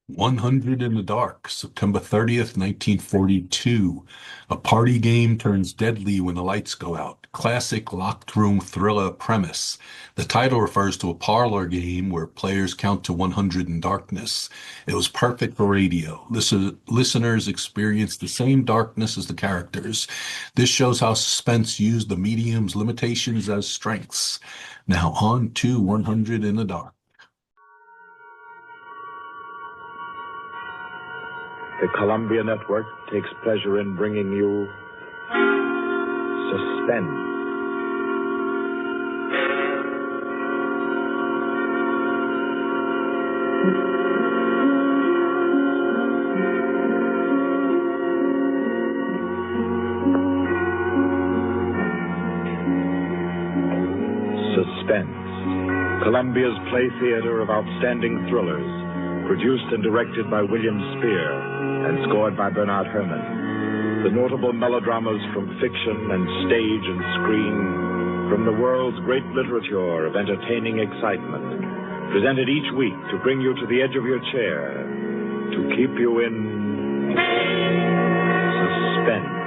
100 in the Dark, September 30th, 1942. A party game turns deadly when the lights go out. Classic locked room thriller premise. The title refers to a parlor game where players count to 100 in darkness. It was perfect for radio. Listeners experience the same darkness as the characters. This shows how Suspense used the medium's limitations as strengths. Now on to 100 in the Dark. The Columbia Network takes pleasure in bringing you Suspense. Suspense, Columbia's play theater of outstanding thrillers, produced and directed by William Spear and scored by Bernard Herrmann. The notable melodramas from fiction and stage and screen, from the world's great literature of entertaining excitement, presented each week to bring you to the edge of your chair, to keep you in suspense.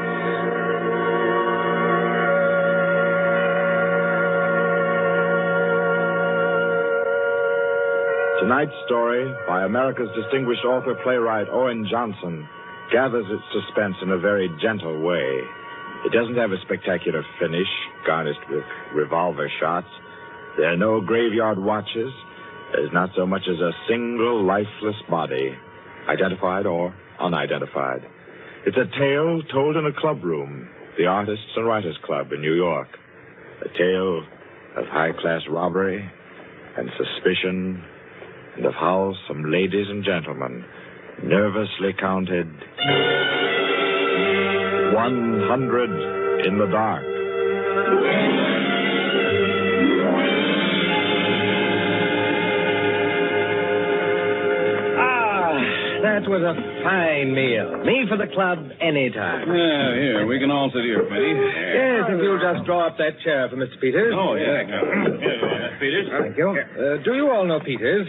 Tonight's story, by America's distinguished author-playwright Owen Johnson, gathers its suspense in a very gentle way. It doesn't have a spectacular finish, garnished with revolver shots. There are no graveyard watches. There's not so much as a single lifeless body, identified or unidentified. It's a tale told in a clubroom, the Artists and Writers Club in New York. A tale of high-class robbery and suspicion, and of how some ladies and gentlemen nervously counted 100 in the dark. That was a fine meal. Me for the club anytime. Yeah, here, we can all sit here, Penny. Yes, if you'll just draw up that chair for Mr. Peters. Oh, yeah. Peters? Thank you. Do you all know Peters?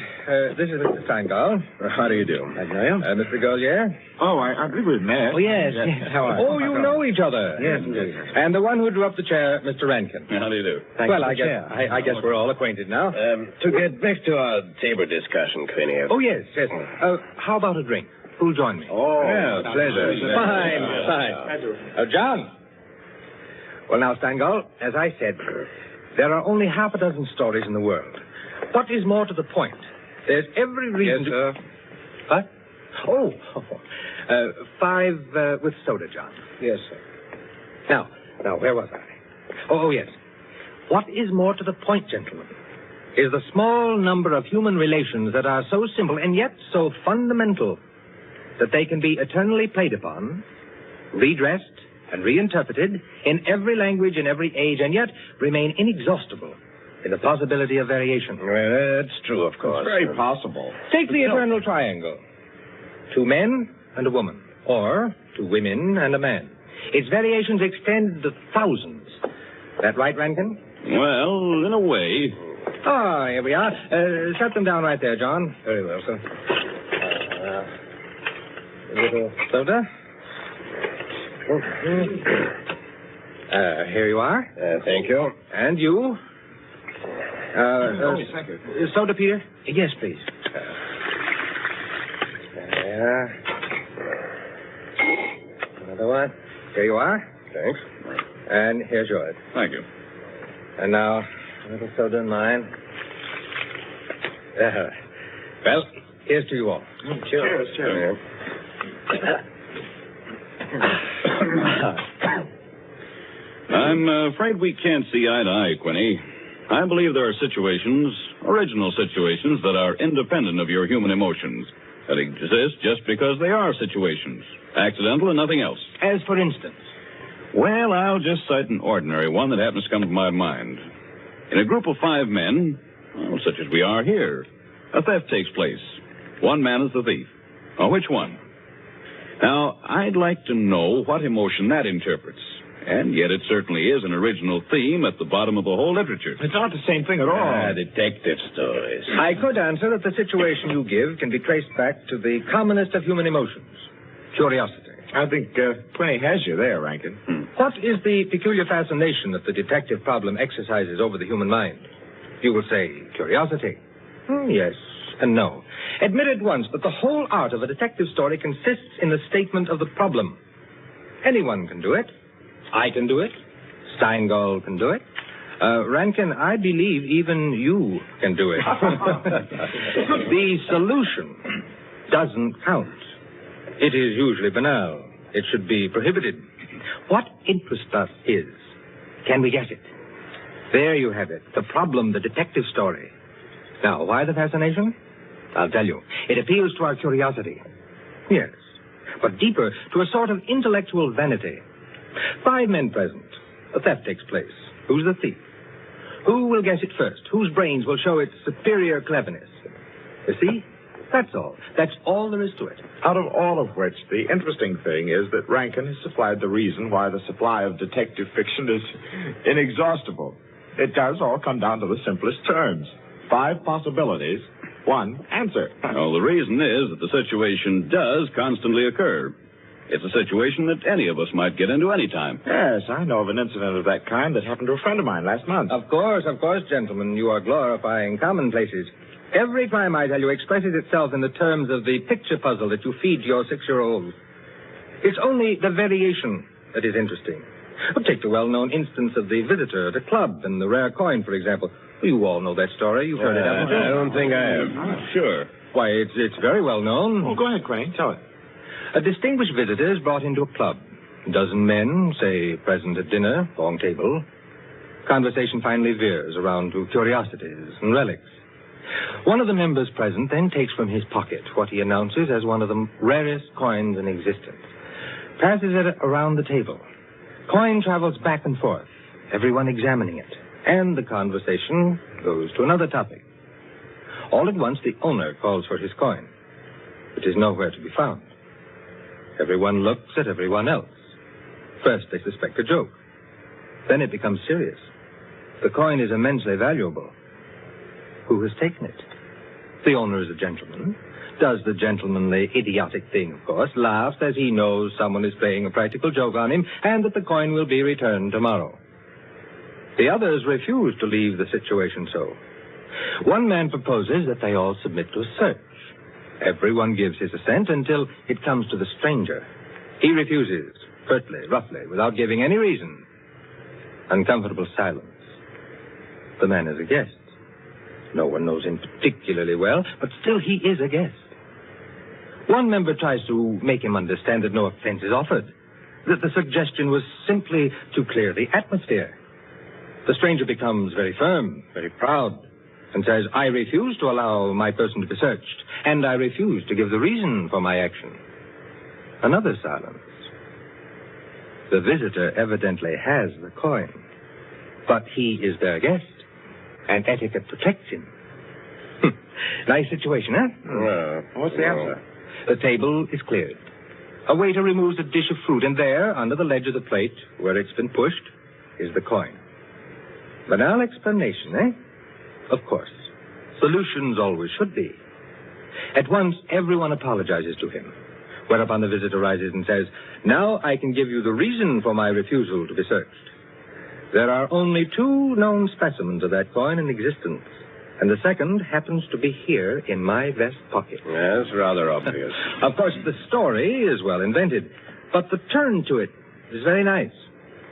This is Mr. Steingall. How do you do? I know you. Mr. Gaulier? Oh, I believe we've met. Oh, yes. How are you? Oh, you know each other. Yes, indeed. And the one who drew up the chair, Mr. Rankin. How do you do? Well, I guess we're all acquainted now. To get back to our tabor discussion, Quinny. Oh, yes. How about a drink? Who'll join me? Oh, yeah, pleasure. Fine. John. Well, now, Steingall, as I said, there are only half a dozen stories in the world. What is more to the point? There's every reason Yes, sir. What? Oh. 5 with soda, John. Yes, sir. Now, where was I? Oh, yes. What is more to the point, gentlemen, is the small number of human relations that are so simple and yet so fundamental that they can be eternally played upon, redressed, and reinterpreted in every language, in every age, and yet remain inexhaustible in the possibility of variation. Well, that's true, of course. It's very possible. Take the eternal triangle. 2 men and a woman, or 2 women and a man. Its variations extend to thousands. That right, Rankin? Well, in a way. Ah, here we are. Set them down right there, John. Very well, sir. A little soda. Here you are. Thank you. And you. Thank you. Soda, Peter? Yes, please. There. Another one. Here you are. Thanks. And here's yours. Thank you. And now, a little soda in mine. Well, here's to you all. Cheers. Cheers. I'm afraid we can't see eye to eye, Quinny. I believe there are situations, original situations, that are independent of your human emotions, that exist just because they are situations, accidental and nothing else. As for instance? Well, I'll just cite an ordinary one that happens to come to my mind. In a group of 5 men, well, such as we are here, a theft takes place. One man is the thief. Well, which one? Now, I'd like to know what emotion that interprets. And yet it certainly is an original theme at the bottom of the whole literature. It's not the same thing at all. Detective stories. I could answer that the situation you give can be traced back to the commonest of human emotions, curiosity. I think Quinny has you there, Rankin. What is the peculiar fascination that the detective problem exercises over the human mind? You will say curiosity. Yes and no. Admit at once that the whole art of a detective story consists in the statement of the problem. Anyone can do it. I can do it. Steingall can do it. Rankin, I believe even you can do it. The solution doesn't count. It is usually banal. It should be prohibited. What interests us is, can we guess it? There you have it. The problem, the detective story. Now, why the fascination? I'll tell you. It appeals to our curiosity. Yes. But deeper, to a sort of intellectual vanity. 5 men present. A theft takes place. Who's the thief? Who will guess it first? Whose brains will show its superior cleverness? You see? That's all. That's all there is to it. Out of all of which, the interesting thing is that Rankin has supplied the reason why the supply of detective fiction is inexhaustible. It does all come down to the simplest terms. 5 possibilities, 1 answer. Well, the reason is that the situation does constantly occur. It's a situation that any of us might get into any time. Yes, I know of an incident of that kind that happened to a friend of mine last month. Of course, gentlemen. You are glorifying commonplaces. Every crime, I tell you, expresses itself in the terms of the picture puzzle that you feed to your 6-year-old. It's only the variation that is interesting. Well, take the well-known instance of the visitor at a club and the rare coin, for example. You all know that story. You've heard it, haven't you? I don't think I have. Sure. Why, it's very well known. Oh, go ahead, Quinny. Tell it. A distinguished visitor is brought into a club. A dozen men, say, present at dinner, long table. Conversation finally veers around to curiosities and relics. One of the members present then takes from his pocket what he announces as one of the rarest coins in existence. Passes it around the table. Coin travels back and forth, everyone examining it. And the conversation goes to another topic. All at once, the owner calls for his coin. It is nowhere to be found. Everyone looks at everyone else. First, they suspect a joke. Then it becomes serious. The coin is immensely valuable. Who has taken it? The owner is a gentleman. Does the gentlemanly, idiotic thing, of course. Laughs as he knows someone is playing a practical joke on him and that the coin will be returned tomorrow. The others refuse to leave the situation so. One man proposes that they all submit to a search. Everyone gives his assent until it comes to the stranger. He refuses, pertly, roughly, without giving any reason. Uncomfortable silence. The man is a guest. No one knows him particularly well, but still he is a guest. One member tries to make him understand that no offense is offered, that the suggestion was simply to clear the atmosphere. The stranger becomes very firm, very proud, and says, I refuse to allow my person to be searched, and I refuse to give the reason for my action. Another silence. The visitor evidently has the coin, but he is their guest, and etiquette protects him. Nice situation, huh? Well, What's the answer? The table is cleared. A waiter removes a dish of fruit, and there, under the ledge of the plate, where it's been pushed, is the coin. Banal explanation, eh? Of course. Solutions always should be. At once, everyone apologizes to him, whereupon the visitor rises and says, now I can give you the reason for my refusal to be searched. There are only 2 known specimens of that coin in existence, and the second happens to be here in my vest pocket. Yes, rather obvious. Of course, the story is well invented, but the turn to it is very nice.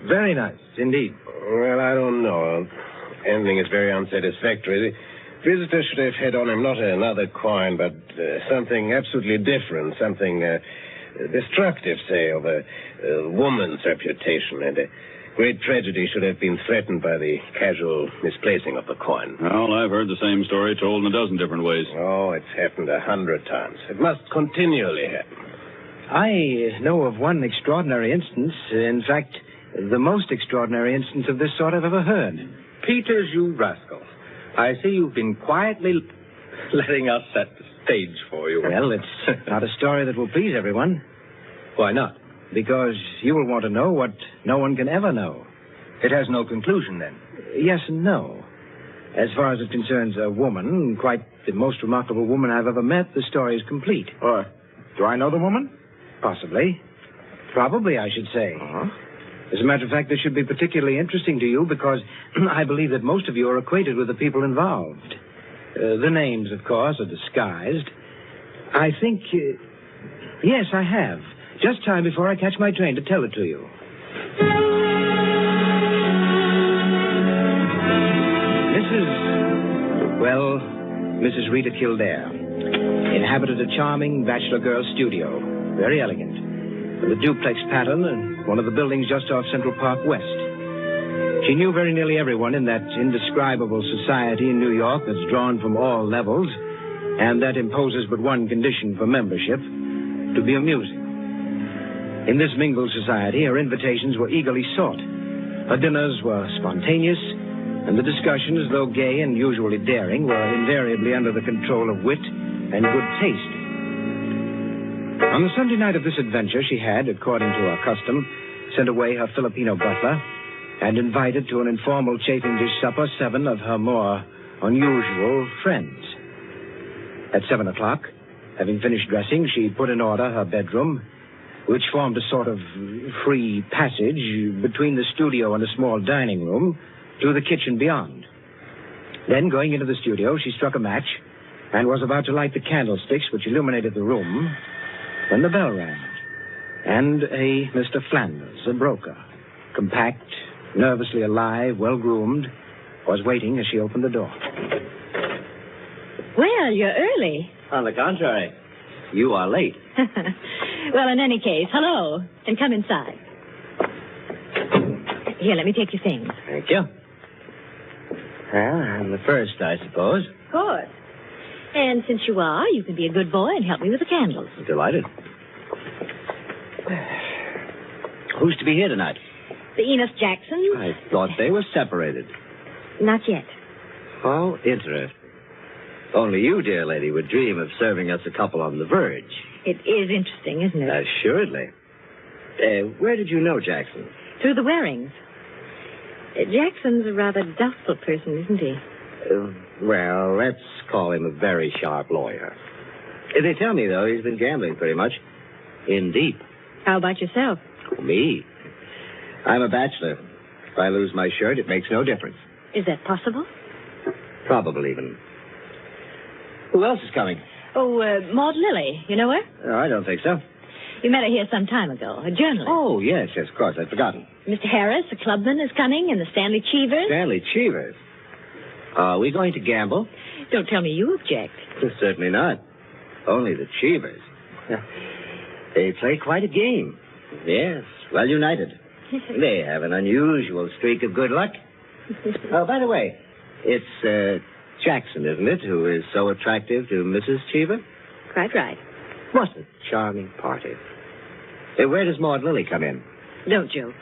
Very nice, indeed. Well, I don't know. Ending is very unsatisfactory. The visitor should have had on him not another coin, but something absolutely different, something destructive, say, of a woman's reputation. And a great tragedy should have been threatened by the casual misplacing of the coin. Well, I've heard the same story told in a dozen different ways. Oh, it's happened 100 times. It must continually happen. I know of one extraordinary instance. In fact, the most extraordinary instance of this sort I've ever heard. Peters, you rascal. I see you've been quietly letting us set the stage for you. Well, it's not a story that will please everyone. Why not? because you will want to know what no one can ever know. It has no conclusion, then. Yes and no. As far as it concerns a woman, quite the most remarkable woman I've ever met, the story is complete. Do I know the woman? Possibly. Probably, I should say. Uh-huh. As a matter of fact, this should be particularly interesting to you because I believe that most of you are acquainted with the people involved. The names, of course, are disguised. I think... yes, I have. Just time before I catch my train to tell it to you. Mrs. Rita Kildare inhabited a charming bachelor girl studio, very elegant, with a duplex pattern and one of the buildings just off Central Park West. She knew very nearly everyone in that indescribable society in New York that's drawn from all levels and that imposes but one condition for membership, to be amusing. In this mingled society, her invitations were eagerly sought. Her dinners were spontaneous, and the discussions, though gay and usually daring, were invariably under the control of wit and good taste. On the Sunday night of this adventure, she had, according to her custom, sent away her Filipino butler and invited to an informal chafing dish supper 7 of her more unusual friends. At 7 o'clock, having finished dressing, she put in order her bedroom, which formed a sort of free passage between the studio and a small dining room, to the kitchen beyond. Then, going into the studio, she struck a match and was about to light the candlesticks which illuminated the room when the bell rang. And a Mr. Flanders, a broker, compact, nervously alive, well-groomed, was waiting as she opened the door. Well, you're early. On the contrary, you are late. Well, in any case, hello, and come inside. Here, let me take your things. Thank you. Well, I'm the first, I suppose. Of course. And since you are, you can be a good boy and help me with the candles. Delighted. Who's to be here tonight? The Enos Jacksons? I thought they were separated. Not yet. Oh, interesting. Only you, dear lady, would dream of serving us a couple on the verge. It is interesting, isn't it? Assuredly. Where did you know Jackson? Through the Warings. Jackson's a rather doubtful person, isn't he? Well, let's call him a very sharp lawyer. They tell me, though, he's been gambling pretty much. In deep. How about yourself? Me? I'm a bachelor. If I lose my shirt, it makes no difference. Is that possible? Probable, even. Who else is coming? Oh, Maud Lily. You know her? Oh, I don't think so. You met her here some time ago. A journalist. Oh, yes, of course. I'd forgotten. Mr. Harris, a clubman, is coming, and the Stanley Cheevers. Stanley Cheevers? Are we going to gamble? Don't tell me you object. Certainly not. Only the Cheevers. They play quite a game. Yes, well united. They have an unusual streak of good luck. Oh, by the way, it's Jackson, isn't it, who is so attractive to Mrs. Cheever? Quite right. What a charming party. Where does Maud Lily come in? Don't joke.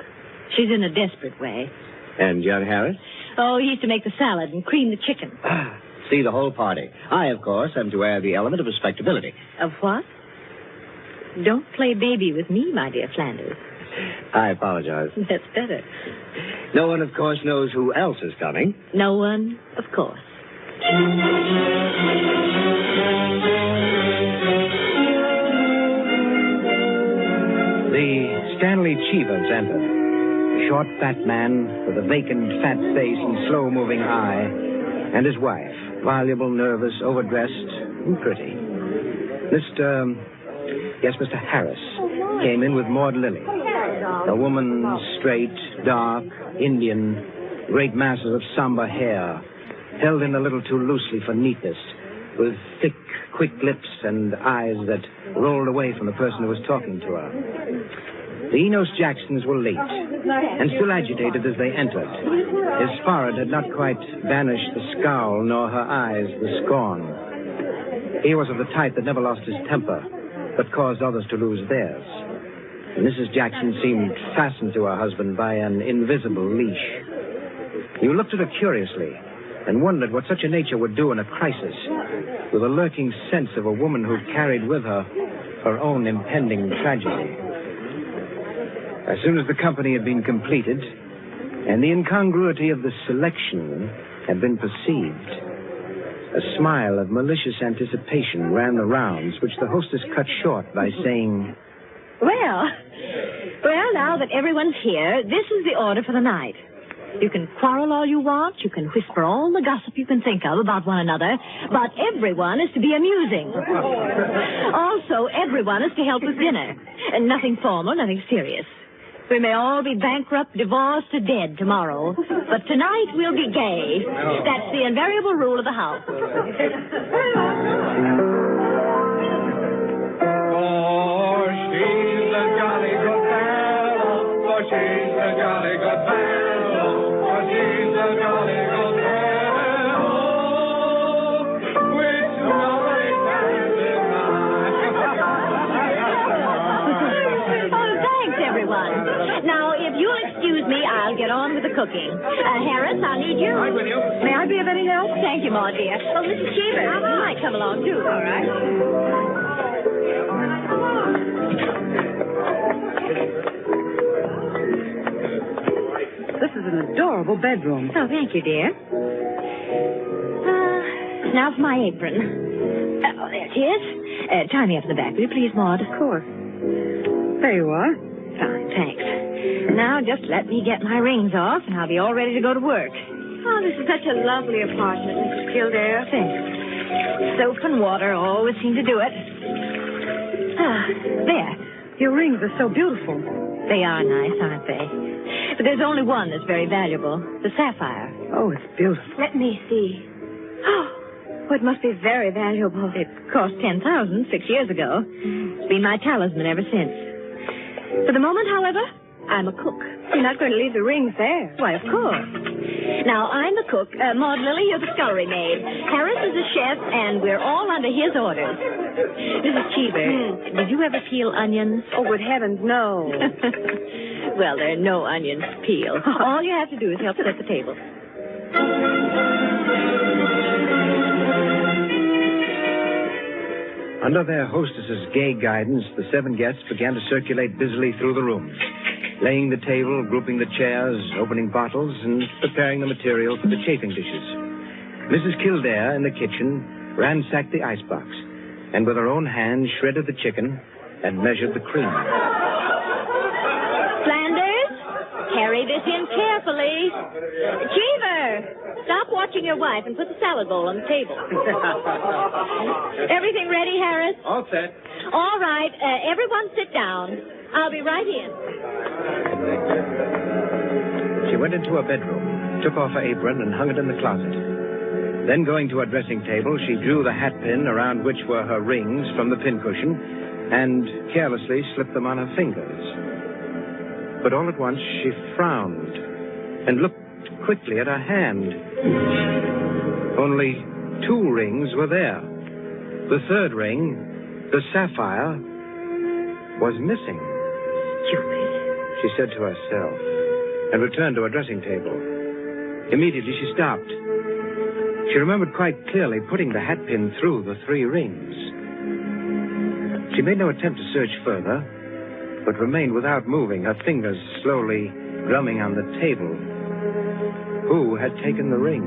She's in a desperate way. And young Harris? Oh, he used to make the salad and cream the chicken. See the whole party. I, of course, am to add the element of respectability. Of what? Don't play baby with me, my dear Flanders. I apologize. That's better. No one, of course, knows who else is coming. No one, of course. The Stanley Cheevers entered. A short, fat man with a vacant, fat face and slow-moving eye, and his wife, voluble, nervous, overdressed, and pretty. Mr. Harris came in with Maud Lily. A woman, straight, dark, Indian, great masses of somber hair, held in a little too loosely for neatness, with thick, quick lips and eyes that rolled away from the person who was talking to her. The Enos Jacksons were late, and still agitated as they entered. His forehead had not quite banished the scowl, nor her eyes the scorn. He was of the type that never lost his temper, but caused others to lose theirs. Mrs. Jackson seemed fastened to her husband by an invisible leash. You looked at her curiously and wondered what such a nature would do in a crisis, with a lurking sense of a woman who carried with her her own impending tragedy. As soon as the company had been completed, and the incongruity of the selection had been perceived, a smile of malicious anticipation ran the rounds, which the hostess cut short by saying, Well, now that everyone's here, this is the order for the night. You can quarrel all you want, you can whisper all the gossip you can think of about one another, but everyone is to be amusing. Also, everyone is to help with dinner. And nothing formal, nothing serious. We may all be bankrupt, divorced, or dead tomorrow, but tonight we'll be gay. That's the invariable rule of the house. For she's a jolly good fellow, for she's a jolly good fellow, for she's a jolly good fellow, which nobody can deny. Oh, thanks, everyone. Now, if you'll excuse me, I'll get on with the cooking. Harris, I'll need you. Right with you. May I be of any help? Thank you, Ma, dear. Oh, Mrs. Cheever, you might come along, too. All right. This is an adorable bedroom. Oh, thank you, dear. Now for my apron. Oh, there it is. Tie me up in the back, will you please, Maud? Of course. There you are. Fine, thanks. Now just let me get my rings off, and I'll be all ready to go to work. Oh, this is such a lovely apartment, Mrs. Kildare. Thanks. Soap and water always seem to do it. There. Your rings are so beautiful. They are nice, aren't they? But there's only one that's very valuable, the sapphire. Oh, it's beautiful. Let me see. Oh, it must be very valuable. It cost $10,000 6 years ago. It's been my talisman ever since. For the moment, however, I'm a cook. You're not going to leave the rings there. Why, of course. Now, I'm the cook. Maud Lily, you're the scullery maid. Harris is the chef, and we're all under his orders. Mrs. Cheever, did you ever peel onions? Oh, good heavens, no. Well, there are no onions to peel. All you have to do is help set the table. Under their hostess's gay guidance, the 7 guests began to circulate busily through the rooms, laying the table, grouping the chairs, opening bottles, and preparing the material for the chafing dishes. Mrs. Kildare, in the kitchen, ransacked the icebox, and with her own hand shredded the chicken and measured the cream. Flanders, carry this in carefully. Cheever, stop watching your wife and put the salad bowl on the table. Everything ready, Harris? All set. All right. Everyone sit down. I'll be right in. She went into her bedroom, took off her apron, and hung it in the closet. Then, going to her dressing table, she drew the hat pin around which were her rings from the pincushion and carelessly slipped them on her fingers. But all at once, she frowned and looked quickly at her hand. Only 2 rings were there. The 3rd ring, the sapphire, was missing. Stupid. She said to herself, and returned to her dressing table. Immediately, she stopped. She remembered quite clearly putting the hat pin through the 3 rings. She made no attempt to search further, but remained without moving, her fingers slowly drumming on the table. Who had taken the ring?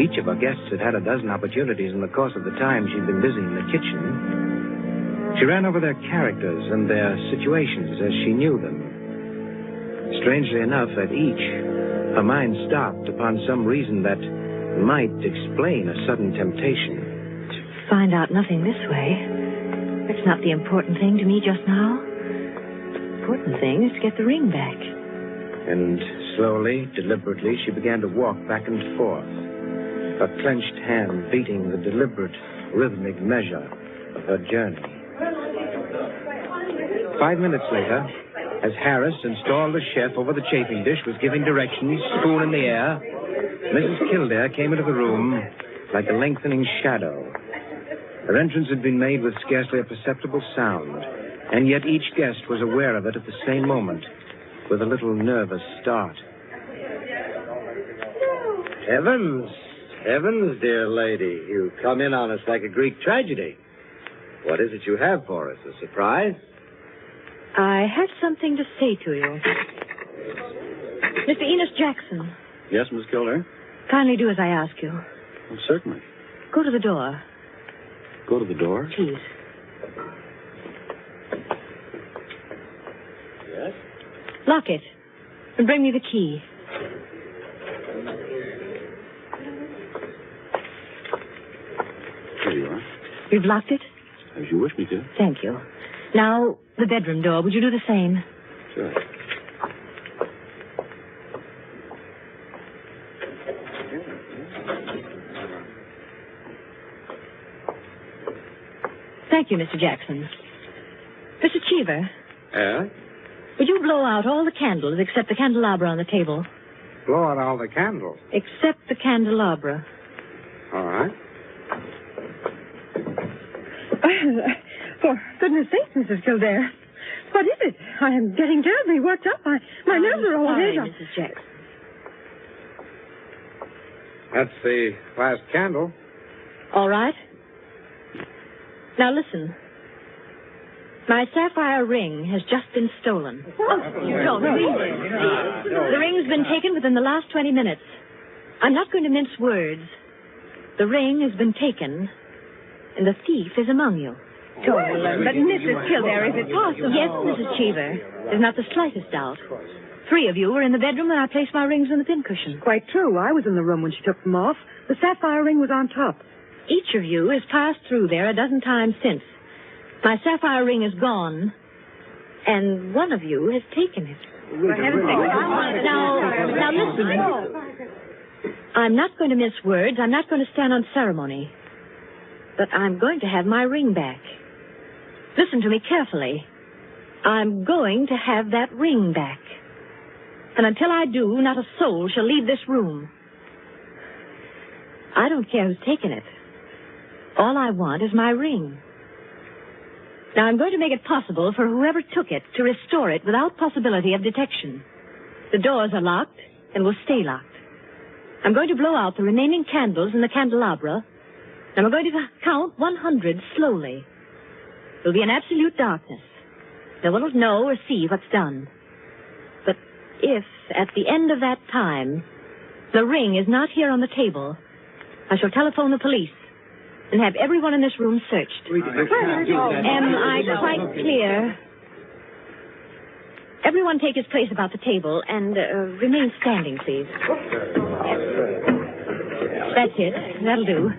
Each of her guests had had a dozen opportunities in the course of the time she'd been busy in the kitchen. She ran over their characters and their situations as she knew them. Strangely enough, at each, her mind stopped upon some reason that might explain a sudden temptation. To find out nothing this way. That's not the important thing to me just now. The important thing is to get the ring back. And slowly, deliberately, she began to walk back and forth, her clenched hand beating the deliberate, rhythmic measure of her journey. 5 minutes later, as Harris, installed as chef over the chafing dish, was giving directions, spoon in the air, Mrs. Kildare came into the room like a lengthening shadow. Her entrance had been made with scarcely a perceptible sound, and yet each guest was aware of it at the same moment, with a little nervous start. Heavens, heavens, dear lady. You come in on us like a Greek tragedy. What is it you have for us? A surprise? I have something to say to you. Mr. Enos Jackson, Yes, Miss Kildare? kindly do as I ask you. Well, certainly. Go to the door, Go to the door. please. Yes? Lock it. And bring me the key. Here you are. You've locked it? As you wish me to. Thank you. Now, the bedroom door. Would you do the same? Sure. Thank you, Mr. Jackson. Mr. Cheever, Yeah? would you blow out all the candles except the candelabra on the table? Blow out all the candles. Except the candelabra. All right. For goodness sake, Mrs. Kildare. What is it? I am getting terribly worked up. My nerves are all Sorry, red. Mrs. Jackson. That's the last candle. All right. Now listen. My sapphire ring has just been stolen. Oh, you don't mean it. The ring's been taken within the last 20 minutes. I'm not going to mince words. The ring has been taken, and the thief is among you. But Mrs. Kildare, is it possible? Yes, Mrs. Cheever. There's not the slightest doubt. 3 of you were in the bedroom when I placed my rings on the pincushion. Quite true. I was in the room when she took them off. The sapphire ring was on top. Each of you has passed through there a dozen times since. My sapphire ring is gone, and one of you has taken it. Now listen. I'm not going to mince words. I'm not going to stand on ceremony. But I'm going to have my ring back. Listen to me carefully. I'm going to have that ring back. And until I do, not a soul shall leave this room. I don't care who's taken it. All I want is my ring. Now, I'm going to make it possible for whoever took it to restore it without possibility of detection. The doors are locked and will stay locked. I'm going to blow out the remaining candles in the candelabra, and we're going to count 100 slowly. There'll be an absolute darkness. No one will know or see what's done. But if, at the end of that time, the ring is not here on the table, I shall telephone the police and have everyone in this room searched. Am I quite clear? Everyone take his place about the table and remain standing, please. That's it. That'll do.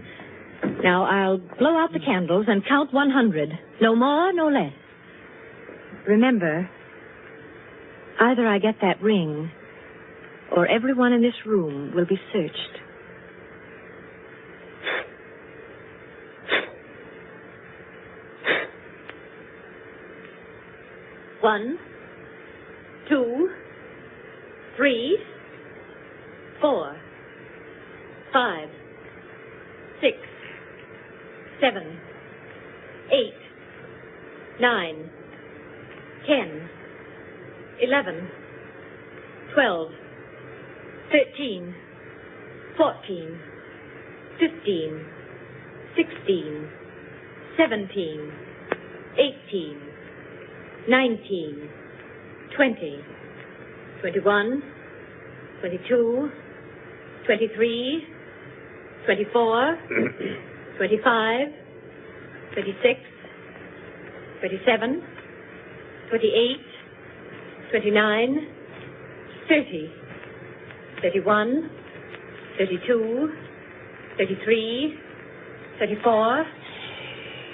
Now, I'll blow out the candles and count 100. No more, no less. Remember, either I get that ring, or everyone in this room will be searched. One, 2, 3, 4, 5, 6, 7, 8, 9, 10, 11, 12, 13, 14, 15, 16, 17, 18, 19, 20, 21, 22, 23, 24, 25, 26, 27, 28, 29, 30, 31, 32, 33, 34,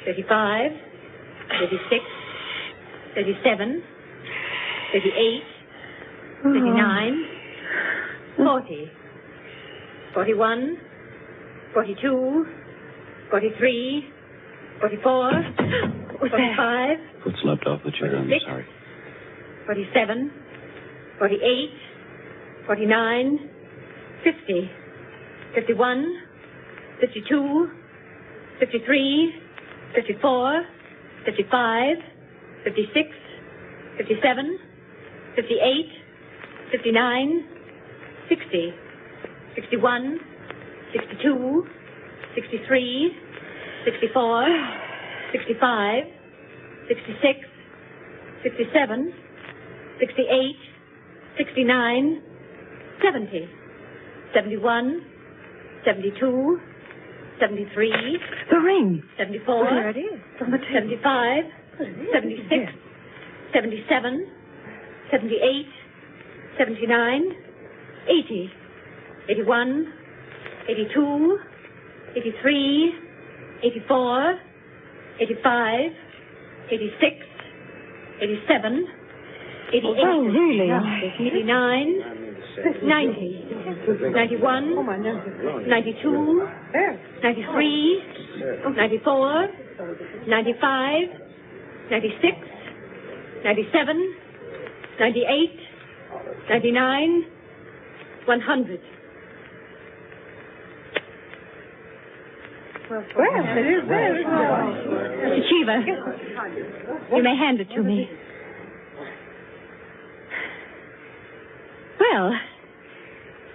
35, 36, 37, 38, 39, 40, 41, 42, 43, 44, 45, Foot slipped off the chair. I'm 46, sorry. 47, 48, 49, 50, 51, 52, 53, 54, 55, 56, 57, 58, 59, 60, 61, 62, 63, 64, 65, 66, 67, 68, 69, 70, 71, 72, 73. The ring. 74. There it is. On the table. 75, 76, 77, 78, 79, 80, 81, 82, 83, 84, 85, 86, 87, 88, Oh, really? 89, 90, 91, 92, 93, 94, 95, 96, 97, 98, 99, 100. Well, it is very Mr. Cheever, you may hand it to me. Well,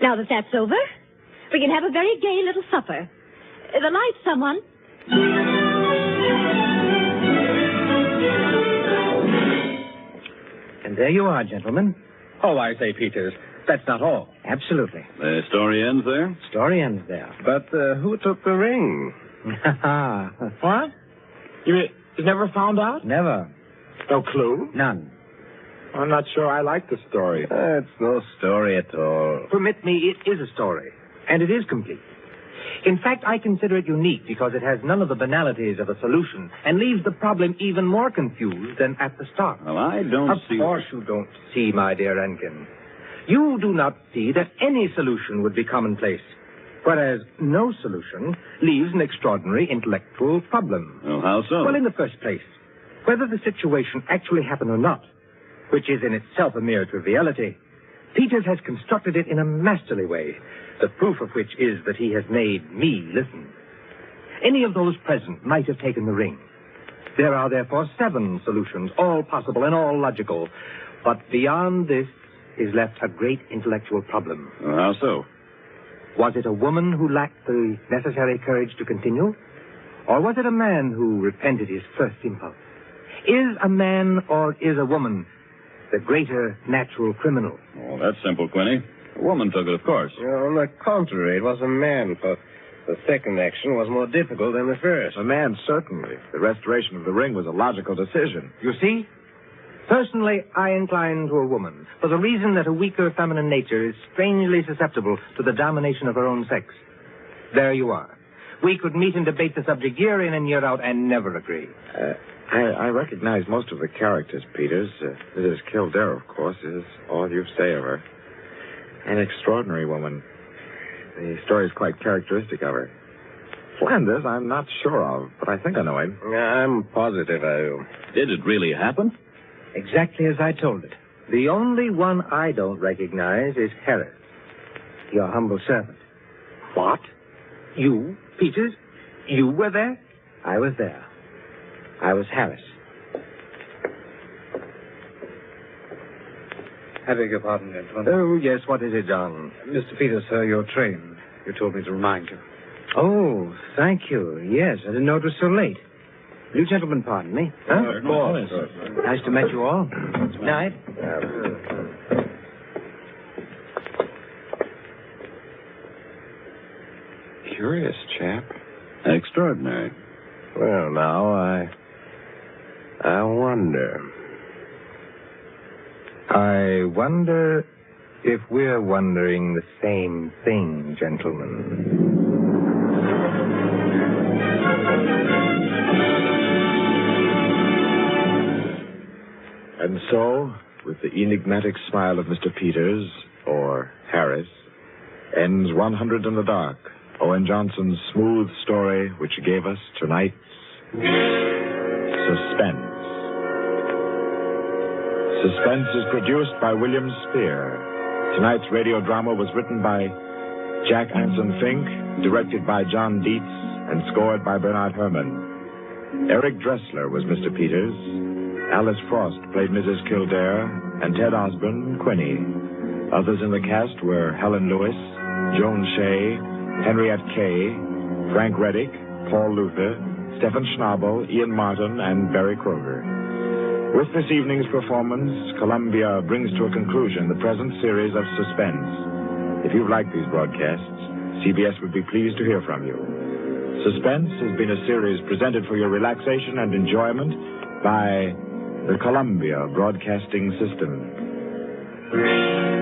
now that that's over, we can have a very gay little supper. The lights, someone. And there you are, gentlemen. Oh, I say, Peters, that's not all. Absolutely. The story ends there? Story ends there. But who took the ring? What? You never found out? Never. No clue? None. I'm not sure I like the story. It's no story at all. Permit me, it is a story. And it is complete. In fact, I consider it unique because it has none of the banalities of a solution and leaves the problem even more confused than at the start. Well, I don't see... Of course you don't see, my dear Enkin. You do not see that any solution would be commonplace, whereas no solution leaves an extraordinary intellectual problem. Well, how so? Well, in the first place, whether the situation actually happened or not, which is in itself a mere triviality, Peters has constructed it in a masterly way, the proof of which is that he has made me listen. Any of those present might have taken the ring. There are therefore 7 solutions, all possible and all logical. But beyond this is left a great intellectual problem. Well, how so? Was it a woman who lacked the necessary courage to continue? Or was it a man who repented his first impulse? Is a man or is a woman the greater natural criminal? Oh, that's simple, Quinny. A woman took it, of course. On the contrary, it was a man, for the second action was more difficult than the first. A man, certainly. The restoration of the ring was a logical decision. You see? Personally, I incline to a woman, for the reason that a weaker feminine nature is strangely susceptible to the domination of her own sex. There you are. We could meet and debate the subject year in and year out and never agree. I recognize most of the characters, Peters. Mrs. Kildare, of course, is all you say of her. An extraordinary woman. The story is quite characteristic of her. Flanders, I'm not sure of, but I think I know him. I'm positive I do. Did it really happen? Exactly as I told it. The only one I don't recognize is Harris, your humble servant. What? You, Peters? You were there? I was there. I was Harris. I beg your pardon, gentlemen. Oh, yes, what is it, John? Mr. Peters, sir, your train. You told me to remind you. Oh, thank you. Yes, I didn't know it was so late. You gentlemen pardon me. Huh? Of course. Nice to meet you all. Night. Curious chap. Extraordinary. Well, now, I wonder. I wonder if we're wondering the same thing, gentlemen. And so, with the enigmatic smile of Mr. Peters, or Harris, ends 100 in the Dark, Owen Johnson's smooth story which gave us tonight's Suspense. Suspense is produced by William Spear. Tonight's radio drama was written by Jack Anson Fink, directed by John Dietz, and scored by Bernard Herrmann. Eric Dressler was Mr. Peters. Alice Frost played Mrs. Kildare, and Ted Osbourn, Quinny. Others in the cast were Helen Lewis, Joan Shea, Henriette Kay, Frank Reddick, Paul Luther, Stephen Schnabel, Ian Martin, and Barry Kroger. With this evening's performance, Columbia brings to a conclusion the present series of Suspense. If you've liked these broadcasts, CBS would be pleased to hear from you. Suspense has been a series presented for your relaxation and enjoyment by the Columbia Broadcasting System.